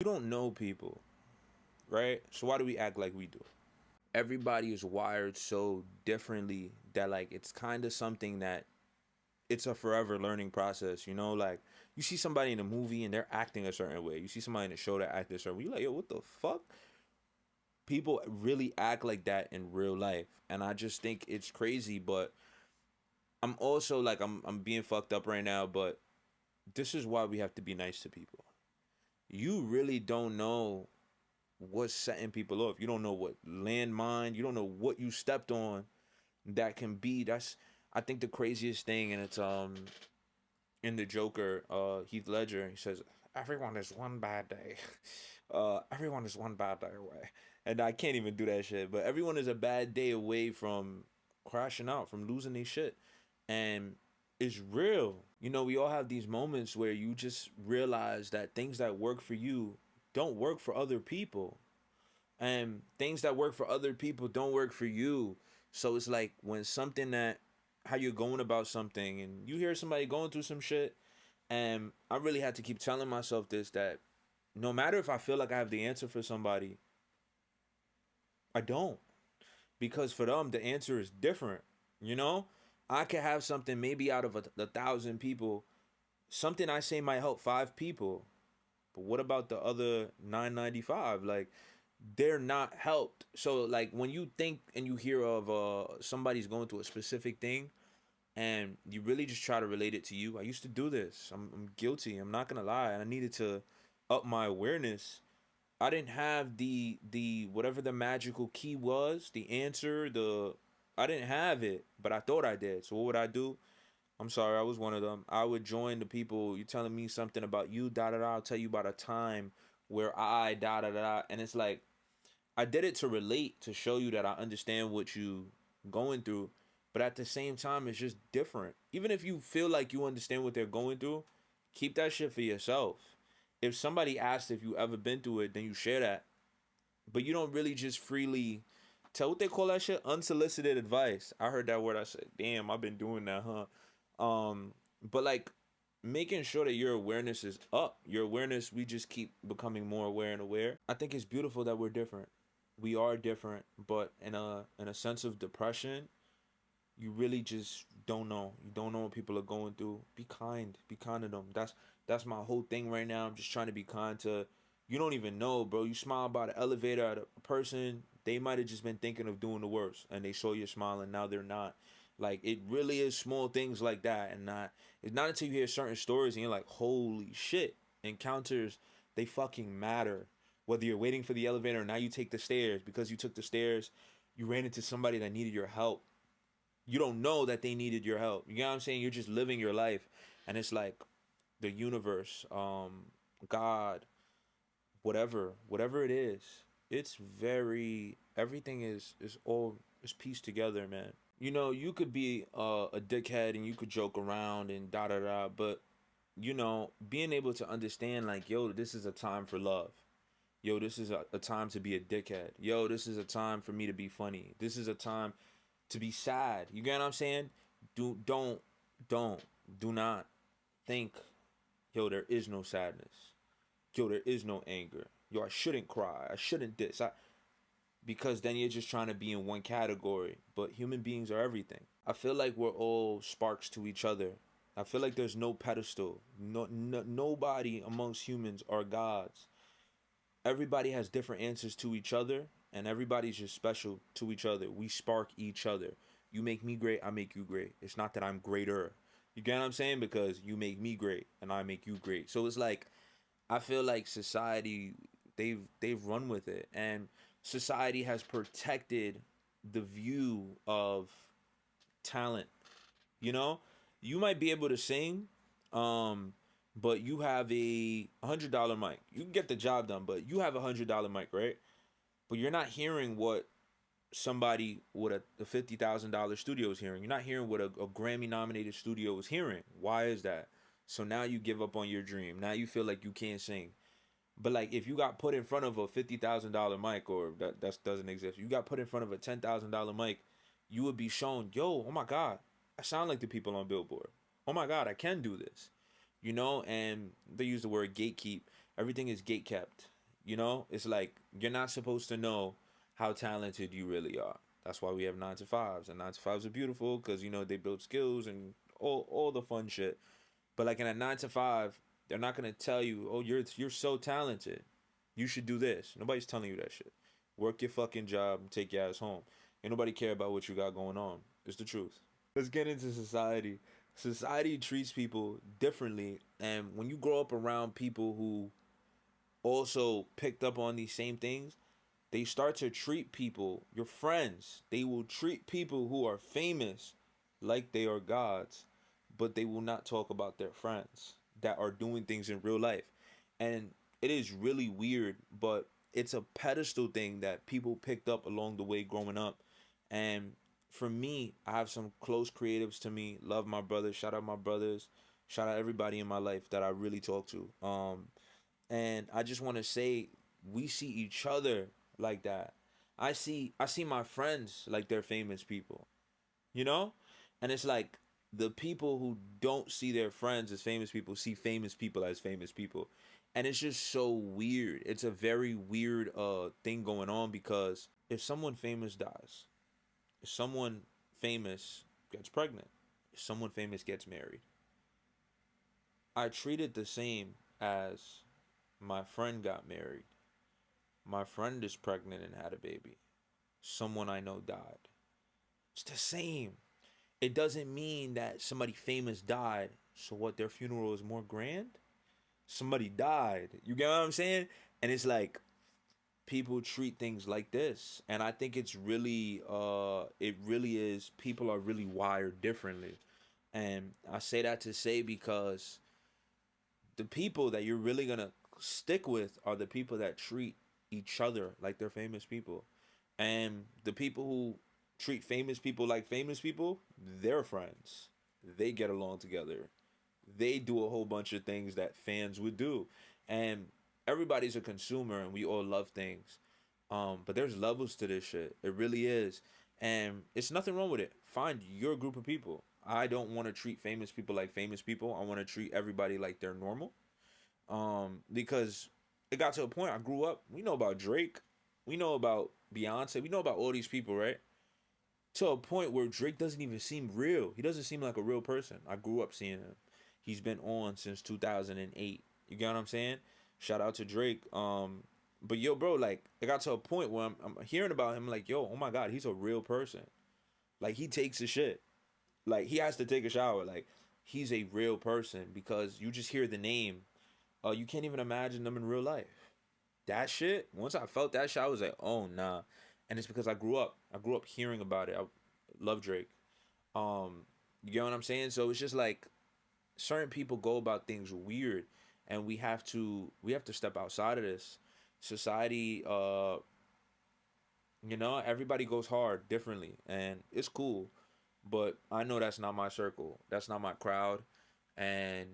don't know people, right? So why do we act like we do? Everybody is wired so differently that like it's kind of something that it's a forever learning process, you know? Like you see somebody in a movie and they're acting a certain way. You see somebody in a show that act a certain way. You're like, yo, what the fuck? People really act like that in real life. And I just think it's crazy, but I'm also like I'm being fucked up right now, but this is why we have to be nice to people. You really don't know what's setting people off. You don't know what landmine, you don't know what you stepped on that can be. That's I think the craziest thing, and it's in the Joker, Heath Ledger, he says, everyone is one bad day. Everyone is one bad day away. And I can't even do that shit, but everyone is a bad day away from crashing out, from losing their shit. And it's real. You know, we all have these moments where you just realize that things that work for you don't work for other people. And things that work for other people don't work for you. So it's like when something that how you're going about something and you hear somebody going through some shit, and I really had to keep telling myself this, that no matter if I feel like I have the answer for somebody, I don't. Because for them the answer is different. You know? I could have something maybe out of a thousand people, something I say might help five people. But what about the other 995? Like they're not helped. So like when you think and you hear of somebody's going through a specific thing and you really just try to relate it to you. I used to do this. I'm guilty. I'm not gonna lie. I needed to up my awareness. I didn't have the whatever the magical key was, the answer, the I didn't have it, but I thought I did. So what would I do? I'm sorry, I was one of them. I would join the people. You telling me something about you, da da da. I'll tell you about a time where I da da da, and it's like I did it to relate, to show you that I understand what you going through, but at the same time, it's just different. Even if you feel like you understand what they're going through, keep that shit for yourself. If somebody asks if you ever been through it, then you share that. But you don't really just freely tell what they call that shit unsolicited advice. I heard that word. I said, "Damn, I've been doing that, huh?" But like making sure that your awareness is up. Your awareness, we just keep becoming more aware and aware. I think it's beautiful that we're different. We are different, but in a sense of depression, you really just don't know. You don't know what people are going through. Be kind. Be kind to them. That's my whole thing right now. I'm just trying to be kind to you don't even know, bro. You smile by the elevator at a person, they might have just been thinking of doing the worst and they saw you smiling, now they're not. Like it really is small things like that, and not it's not until you hear certain stories and you're like, holy shit, encounters they fucking matter. Whether you're waiting for the elevator or now you take the stairs, because you took the stairs, you ran into somebody that needed your help. You don't know that they needed your help. You know what I'm saying? You're just living your life, and it's like the universe, God, whatever it is, it's very everything is all is pieced together, man. You know, you could be a dickhead and you could joke around and da da da, but you know, being able to understand like, yo, this is a time for love. Yo, this is a time to be a dickhead. Yo, this is a time for me to be funny. This is a time to be sad. You get what I'm saying? Don't do not think, yo, there is no sadness. Yo, there is no anger. Yo, I shouldn't cry. I shouldn't this. Because then you're just trying to be in one category. But human beings are everything. I feel like we're all sparks to each other. I feel like there's no pedestal. Nobody amongst humans are gods. Everybody has different answers to each other, and everybody's just special to each other. We spark each other. You make me great, I make you great. It's not that I'm greater. You get what I'm saying? Because you make me great and I make you great. So it's like I feel like society they've run with it, and society has protected the view of talent. You know, you might be able to sing, um, but you have a $100 mic. You can get the job done, but you have a $100 mic, right? But you're not hearing what somebody with a $50,000 studio is hearing. You're not hearing what a Grammy nominated studio is hearing. Why is that? So now you give up on your dream. Now you feel like you can't sing. But like if you got put in front of a $50,000 mic, or that doesn't exist, you got put in front of a $10,000 mic, you would be shown, yo, oh my God, I sound like the people on Billboard. Oh my God, I can do this. You know, and they use the word gatekeep. Everything is gate kept. You know, it's like you're not supposed to know how talented you really are. That's why we have 9 to 5s, and 9 to 5s are beautiful because you know they build skills and all the fun shit. But like in a 9 to 5, they're not gonna tell you, "Oh, you're so talented. You should do this." Nobody's telling you that shit. Work your fucking job and take your ass home. Ain't nobody care about what you got going on. It's the truth. Let's get into society. Society treats people differently, and when you grow up around people who also picked up on these same things, they start to treat people, your friends, they will treat people who are famous like they are gods, but they will not talk about their friends that are doing things in real life. And it is really weird, but it's a pedestal thing that people picked up along the way growing up. And for me, I have some close creatives to me. Love my brothers. Shout out my brothers. Shout out everybody in my life that I really talk to. And I just want to say we see each other like that. I see my friends like they're famous people, you know? And it's like the people who don't see their friends as famous people see famous people as famous people. And it's just so weird. It's a very weird thing going on because if someone famous dies, if someone famous gets pregnant, if someone famous gets married, I treat it the same as my friend got married. My friend is pregnant and had a baby. Someone I know died. It's the same. It doesn't mean that somebody famous died, so what, their funeral is more grand? Somebody died. You get what I'm saying? And it's like people treat things like this. And I think it's really it really is, people are really wired differently. And I say that to say because the people that you're really gonna stick with are the people that treat each other like they're famous people. And the people who treat famous people like famous people, they're friends. They get along together. They do a whole bunch of things that fans would do. And everybody's a consumer and we all love things. But there's levels to this shit. It really is. And it's nothing wrong with it. Find your group of people. I don't want to treat famous people like famous people. I want to treat everybody like they're normal. Because it got to a point, I grew up, we know about Drake, we know about Beyonce, we know about all these people, right? To a point where Drake doesn't even seem real. He doesn't seem like a real person. I grew up seeing him. He's been on since 2008. You get what I'm saying? Shout out to Drake. But yo, bro, like it got to a point where I'm hearing about him, like, yo, oh my god, he's a real person. Like he takes a shit. Like he has to take a shower. Like he's a real person because you just hear the name. You can't even imagine them in real life. That shit. Once I felt that shit, I was like, oh nah. And it's because I grew up. I grew up hearing about it. I love Drake. You get what I'm saying? So it's just like certain people go about things weird, and we have to step outside of this society. Everybody goes hard differently, and it's cool. But I know that's not my circle. That's not my crowd, and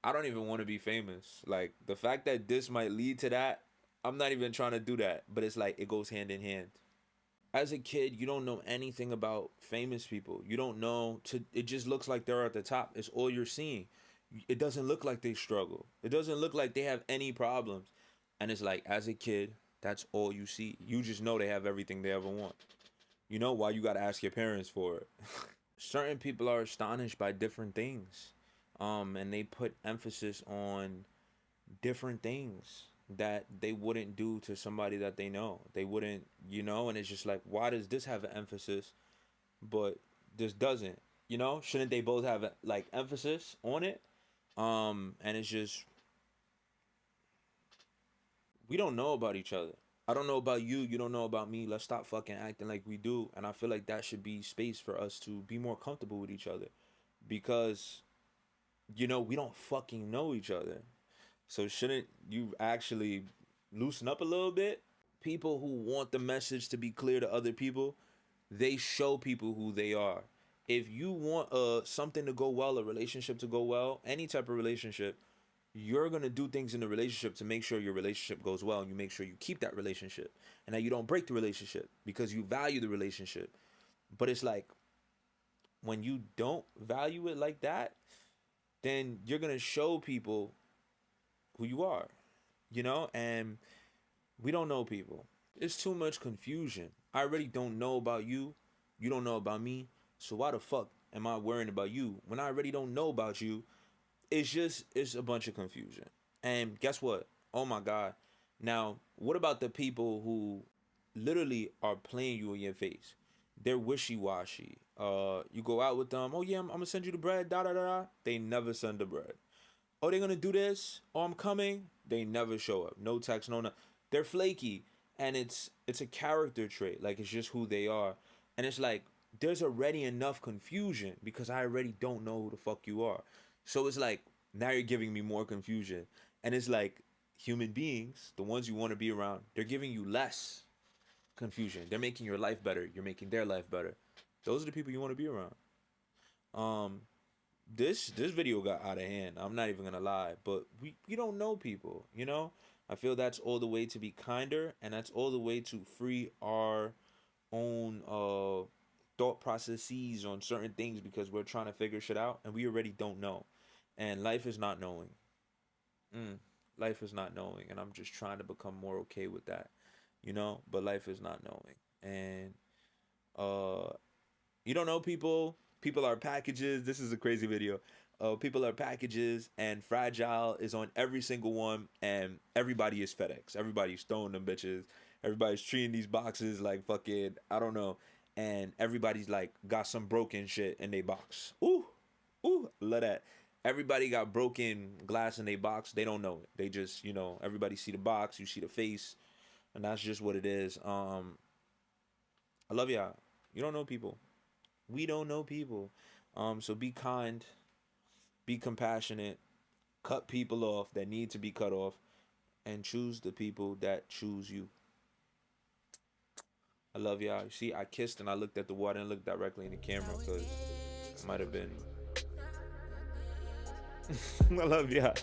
I don't even want to be famous. Like the fact that this might lead to that, I'm not even trying to do that. But it's like it goes hand in hand. As a kid, you don't know anything about famous people. You don't know to it just looks like they're at the top. It's all you're seeing. It doesn't look like they struggle. It doesn't look like they have any problems. And it's like as a kid, that's all you see. You just know they have everything they ever want. You know why you got to ask your parents for it. Certain people are astonished by different things. And they put emphasis on different things that they wouldn't do to somebody that they know. They wouldn't, and it's just like, why does this have an emphasis, but this doesn't? Shouldn't they both have like emphasis on it? And it's just we don't know about each other. I don't know about you. You don't know about me. Let's stop fucking acting like we do. And I feel like that should be space for us to be more comfortable with each other, because we don't fucking know each other. So shouldn't you actually loosen up a little bit? People who want the message to be clear to other people, they show people who they are. If you want something to go well, a relationship to go well, any type of relationship, you're gonna do things in the relationship to make sure your relationship goes well, and you make sure you keep that relationship, and that you don't break the relationship because you value the relationship. But it's like when you don't value it like that, then you're gonna show people who you are, and We don't know people. It's too much confusion. I already don't know about you. You don't know about me. So why the fuck am I worrying about you when I already don't know about you? It's a bunch of confusion. And guess what? Oh my god. Now, what about the people who literally are playing you in your face? They're wishy-washy. You go out with them. Oh yeah, I'm gonna send you the bread. Da da da da. They never send the bread. Oh, they're gonna do this. Oh, I'm coming. They never show up. No text. No. They're flaky, and it's a character trait. Like it's just who they are, and it's like there's already enough confusion because I already don't know who the fuck you are. So it's like now you're giving me more confusion, and it's like human beings, the ones you want to be around, they're giving you less confusion. They're making your life better. You're making their life better. Those are the people you want to be around. Um, this video got out of hand. I'm not even gonna lie, but we don't know people, you know. I feel that's all the way to be kinder, and that's all the way to free our own thought processes on certain things because we're trying to figure shit out and we already don't know, and life is not knowing. Mm, life is not knowing, and I'm just trying to become more okay with that, you know. But life is not knowing, and uh you don't know people. People are packages. This is a crazy video. People are packages, and Fragile is on every single one, and everybody is FedEx. Everybody's throwing them bitches. Everybody's treating these boxes like fucking I don't know, and everybody's like got some broken shit in their box. Ooh, ooh, love that. Everybody got broken glass in their box. They don't know it. They just everybody see the box. You see the face, and that's just what it is. I love y'all. You don't know people. We don't know people. So be kind, be compassionate, cut people off that need to be cut off, and choose the people that choose you. I love y'all. You see, I kissed and I looked at the water and looked directly in the camera because it might have been. I love y'all.